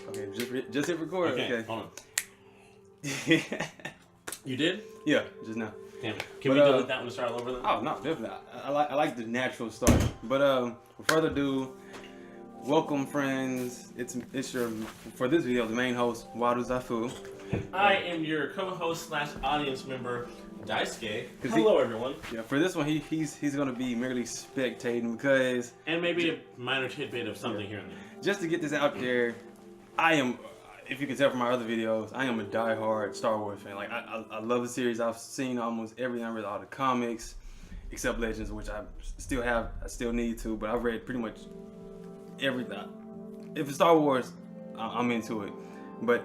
Okay, just hit record. Okay. Hold on. You did? Yeah, just now. Damn. Can we delete that one and start all over then? Oh no, definitely. I like the natural start. But without further ado, welcome friends. It's your for this video the main host Waru Zafoo. I am your co-host / audience member Daisuke. Hello everyone. Yeah, for this one he's gonna be merely spectating because and maybe a minor tidbit of something here and there. Just to get this out there, I am. If you can tell from my other videos, I am a die-hard Star Wars fan. Like I love the series. I've seen almost everything. I read all the comics, except Legends, which I still need to. But I've read pretty much everything. If it's Star Wars, I'm into it. But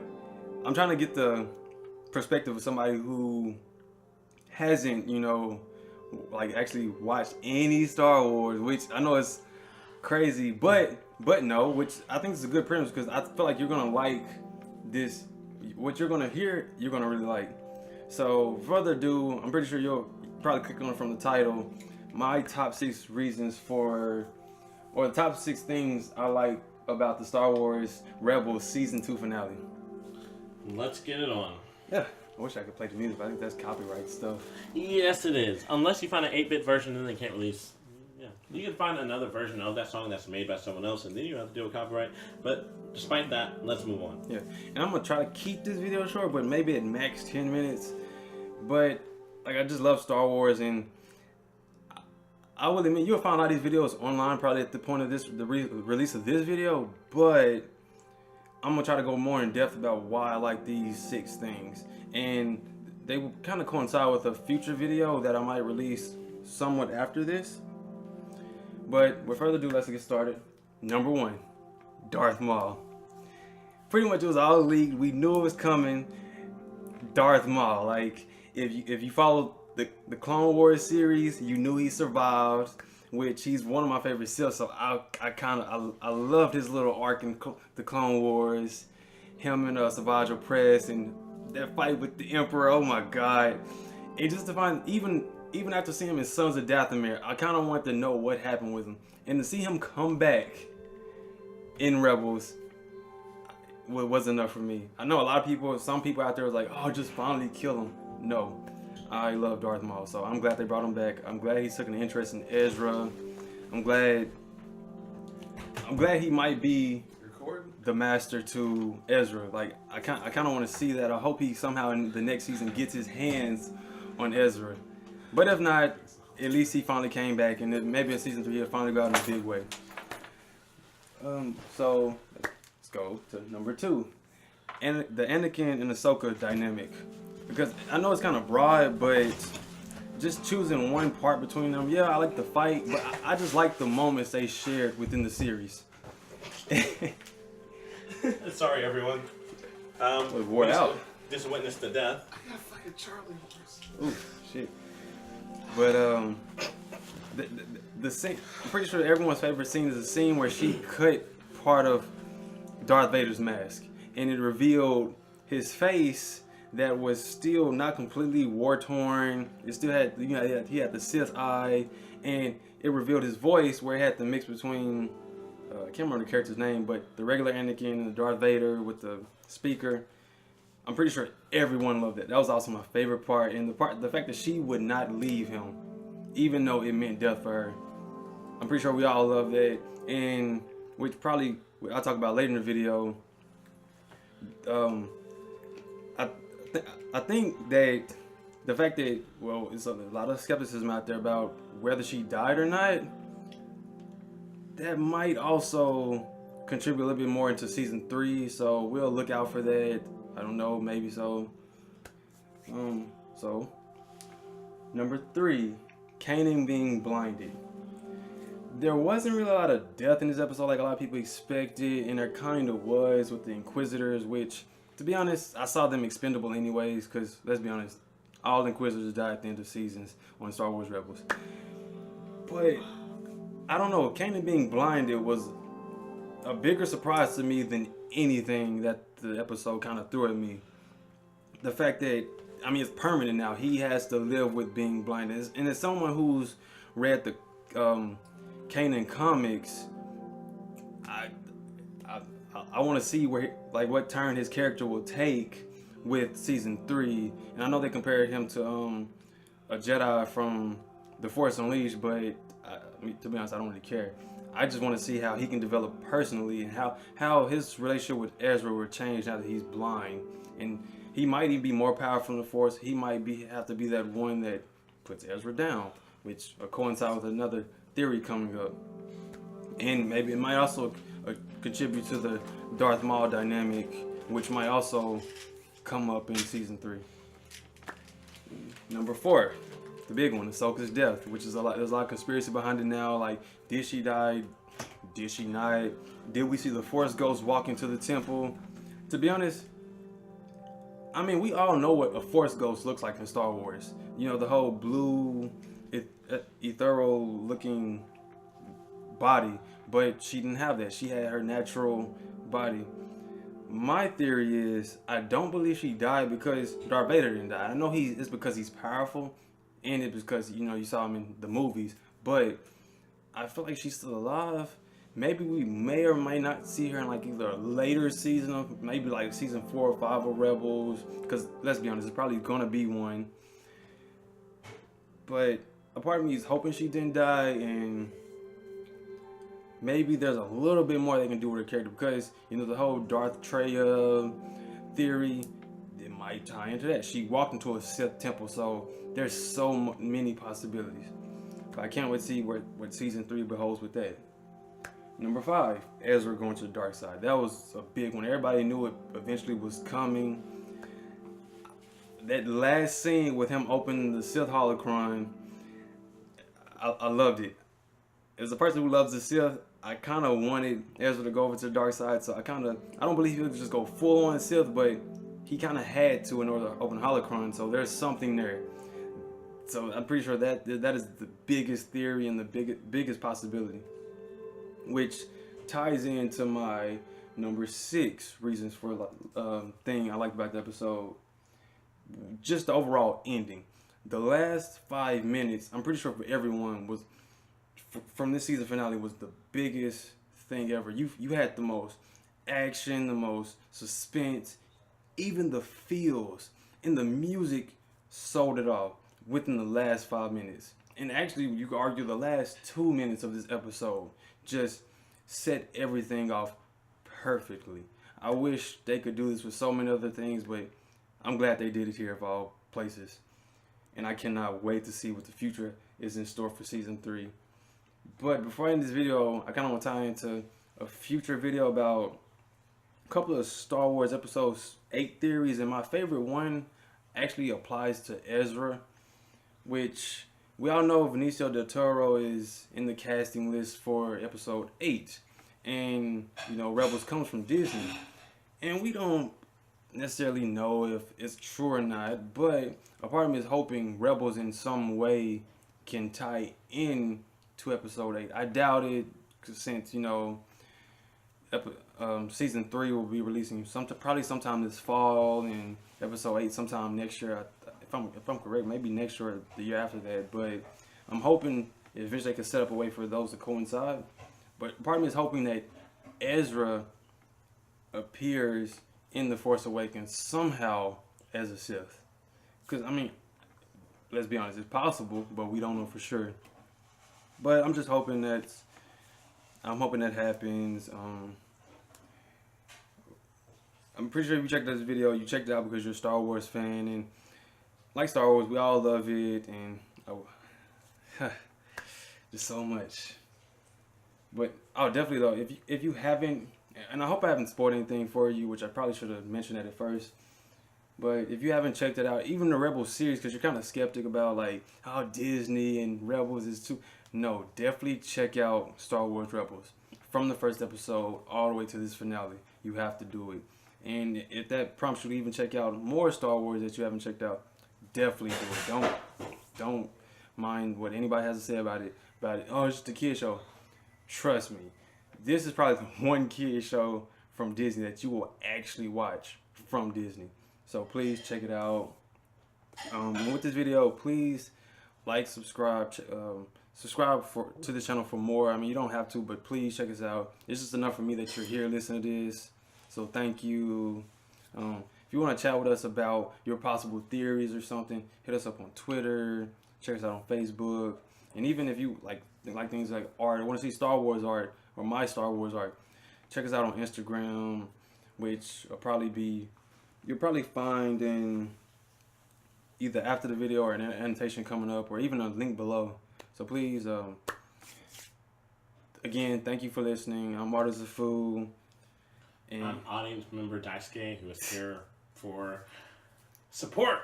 I'm trying to get the perspective of somebody who hasn't, like actually watched any Star Wars, which I know is crazy, but no, which I think is a good premise because I feel like you're gonna like this. What you're gonna hear, you're gonna really like. So, further ado, I'm pretty sure you'll probably click on it from the title. My top 6 reasons or the top 6 things I like about the Star Wars Rebels Season 2 finale. Let's get it on. Yeah, I wish I could play the music, but I think that's copyright stuff. Yes, it is. Unless you find an 8-bit version, then they can't release. Yeah, you can find another version of that song that's made by someone else, and then you have to deal with copyright. But despite that, let's move on. Yeah, and I'm gonna try to keep this video short, but maybe at max 10 minutes. But like, I just love Star Wars, and I will admit you'll find all these videos online probably at the point of the release of this video. But I'm gonna try to go more in depth about why I like these 6 things, and they will kind of coincide with a future video that I might release somewhat after this. But with further ado, let's get started. Number 1, Darth Maul. Pretty much it was all leaked. We knew it was coming. Darth Maul. Like if you followed the Clone Wars series, you knew he survived, which he's one of my favorite Sith. So I loved his little arc in the Clone Wars. Him and Savage Opress and that fight with the Emperor. Oh my God! And just to find even after seeing him in Sons of Dathomir, I kind of want to know what happened with him. And to see him come back in Rebels was enough for me. I know a lot of people, some people out there was like, oh, just finally kill him. No, I love Darth Maul, so I'm glad they brought him back. I'm glad he's taking an interest in Ezra. I'm glad he might be the master to Ezra. Like, I kind of want to see that. I hope he somehow in the next season gets his hands on Ezra. But if not, at least he finally came back, and maybe in season 3 he'll finally go out in a big way. So let's go to number 2, and the Anakin and Ahsoka dynamic, because I know it's kind of broad, but just choosing one part between them, yeah, I like the fight, but I just like the moments they shared within the series. Sorry, everyone. Wore out. Just witnessed the death. I got fucking Charlie horse. Ooh, shit. But the scene, I'm pretty sure everyone's favorite scene is the scene where she cut part of Darth Vader's mask, and it revealed his face that was still not completely war torn. It still had, he had the Sith eye, and it revealed his voice where it had the mix between I can't remember the character's name, but the regular Anakin and the Darth Vader with the speaker. I'm pretty sure everyone loved it. That was also my favorite part, and the fact that she would not leave him, even though it meant death for her. I'm pretty sure we all love that, and which probably I'll talk about later in the video. I think that the fact that, well, it's a lot of skepticism out there about whether she died or not. That might also contribute a little bit more into season 3, so we'll look out for that. I don't know, maybe so. So number 3, Kanan being blinded. There wasn't really a lot of death in this episode like a lot of people expected, and there kind of was with the Inquisitors, which, to be honest, I saw them expendable anyways, because, let's be honest, all the Inquisitors die at the end of seasons on Star Wars Rebels. But I don't know, Kanan being blinded was a bigger surprise to me than anything that the episode kind of threw at me. The fact that, I mean, it's permanent now. He has to live with being blinded. And as someone who's read the Kanan comics, I I want to see where like what turn his character will take with season 3. And I know they compared him to a Jedi from The Force Unleashed, but to be honest, I don't really care. I just want to see how he can develop personally and how his relationship with Ezra will change now that he's blind. And he might even be more powerful in the Force. He might have to be that one that puts Ezra down, which coincides with another theory coming up. And maybe it might also contribute to the Darth Maul dynamic, which might also come up in season 3. Number 4, the big one, Ahsoka's death, which is there's a lot of conspiracy behind it now. Like, did she die? Did she not? Did we see the Force ghost walk into the temple? To be honest, I mean, we all know what a Force ghost looks like in Star Wars. You know, the whole blue, ethereal looking body, but she didn't have that. She had her natural body. My theory is I don't believe she died because Darth Vader didn't die. I know it's because he's powerful, and it's because, you know, you saw him in the movies, but I feel like she's still alive. Maybe we may or may not see her in like either a later season of maybe like season 4 or 5 of Rebels, because let's be honest, it's probably gonna be one. But a part of me is hoping she didn't die, and maybe there's a little bit more they can do with her character, because, you know, the whole Darth Treya theory, it might tie into that. She walked into a Sith temple, so there's so many possibilities. But I can't wait to see what season 3 beholds with that. Number 5, Ezra going to the dark side. That was a big one. Everybody knew it eventually was coming. That last scene with him opening the Sith holocron, I loved it. As a person who loves the Sith, I kind of wanted Ezra to go over to the dark side. So I don't believe he would just go full on Sith, but he kind of had to in order to open holocron. So there's something there. So I'm pretty sure that is the biggest theory and the biggest possibility, which ties into my number 6 reasons for thing I liked about the episode. Just the overall ending. The last 5 minutes, I'm pretty sure for everyone, was from this season finale was the biggest thing ever. You had the most action, the most suspense, even the feels and the music sold it off within the last 5 minutes. And actually, you could argue the last 2 minutes of this episode just set everything off perfectly. I wish they could do this with so many other things, but I'm glad they did it here of all places. And I cannot wait to see what the future is in store for season 3. But before I end this video, I kind of want to tie into a future video about a couple of Star Wars episodes 8 theories, and my favorite one actually applies to Ezra, which we all know Benicio del Toro is in the casting list for episode 8, and you know Rebels comes from Disney, and we don't necessarily know if it's true or not, but a part of me is hoping Rebels in some way can tie in to episode 8. I doubt it, since, you know, season 3 will be releasing probably sometime this fall, and episode 8 sometime next year. If I'm correct, maybe next year or the year after that. But I'm hoping eventually they can set up a way for those to coincide. But part of me is hoping that Ezra appears in The Force Awakens somehow as a Sith. Because, I mean, let's be honest, it's possible, but we don't know for sure. But I'm just hoping that happens. I'm pretty sure if you checked out this video, you checked it out because you're a Star Wars fan, and like Star Wars, we all love it, and just so much. But definitely though, if you haven't, and I hope I haven't spoiled anything for you, which I probably should have mentioned that at first. But if you haven't checked it out, even the Rebels series, because you're kind of skeptic about like how Disney and Rebels is too. No, definitely check out Star Wars Rebels from the first episode all the way to this finale. You have to do it. And if that prompts you to even check out more Star Wars that you haven't checked out, definitely do it. Don't mind what anybody has to say about it. Oh, it's just a kid show. Trust me, this is probably the one kid show from Disney that you will actually watch from Disney. So please check it out. And with this video, please like, subscribe, subscribe to the channel for more. I mean, you don't have to, but please check us out. It's just enough for me that you're here listening to this. So thank you. If you want to chat with us about your possible theories or something, hit us up on Twitter. Check us out on Facebook. And even if you like things like art, or want to see Star Wars art or my Star Wars art, check us out on Instagram, which you'll probably find in either after the video or an annotation coming up or even a link below. So please, again, thank you for listening. I'm Waru Zafoo. And I'm audience member Daisuke, who is here for support.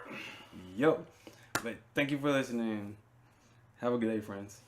Yep. But thank you for listening. Have a good day, friends.